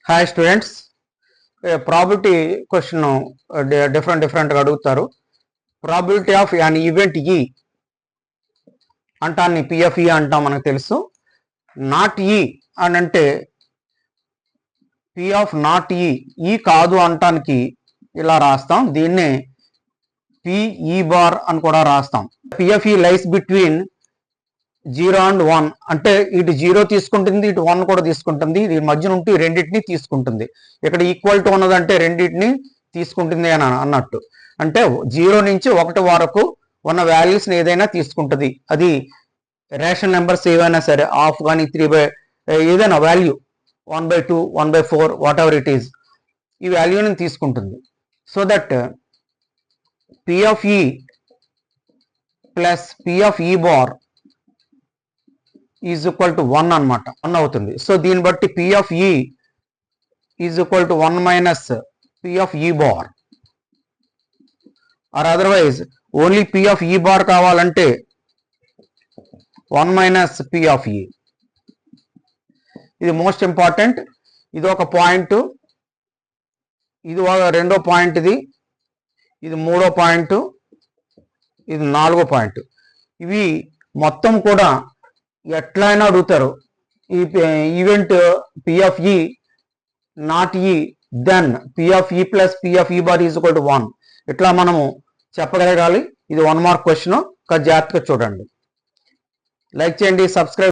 Hi students, probability question different అడుగుతారు. Probability of an event ఈ అంటాన్ని పిఎఫ్ఈ అంటాం, మనకు తెలుసు. నాట్ ఈ అని అంటే పి ఆఫ్ నాట్ ఈ కాదు అంటానికి ఇలా రాస్తాం. దీన్నే పిఈ బార్ అని కూడా రాస్తాం. పిఎఫ్ఈ లైస్ బిట్వీన్ 0 and 1 అంటే ఇటు 0 తీసుకుంటుంది, ఇటు 1 కూడా తీసుకుంటుంది. దీని మధ్యన ఉంటే రెండింటిని తీసుకుంటుంది. ఇక్కడ ఈక్వల్ టు ఉన్నదంటే రెండింటిని తీసుకుంటుంది అని అన్నట్టు. అంటే 0 నుంచి 1 వరకు ఉన్న వాల్యూస్ని ఏదైనా తీసుకుంటుంది. అది రేషన్ నెంబర్స్ ఏవైనా సరే, హాఫ్ కానీ 3/, ఏదైనా value 1/2, 1/4 whatever it is, ఈ వాల్యూని తీసుకుంటుంది. So that P of E plus P of E bar is equal to 1 అనమాట, 1 అవుతుంది. సో దీన్ని బట్టి P of E is equal to 1 minus P of E bar. Or otherwise only P of E bar కావాలంటే 1 minus P of ఈ. ఇది most important. ఇది ఒక point, ఇది రెండో పాయింట్, ఇది మూడో పాయింట్, ఇది నాలుగో పాయింట్. ఇవి మొత్తం కూడా ఎట్లయినా అడుగుతారు. ఈ ఈవెంట్ పి ఆఫ్ ఈ నాట్ ఈ, then P of E plus P of E bar is equal to 1. ఇట్లా మనము చెప్పగలగాలి. ఇది 1 మార్క్ క్వశ్చన్. జాగ్రత్తగా చూడండి. లైక్ చేయండి, సబ్స్క్రైబ్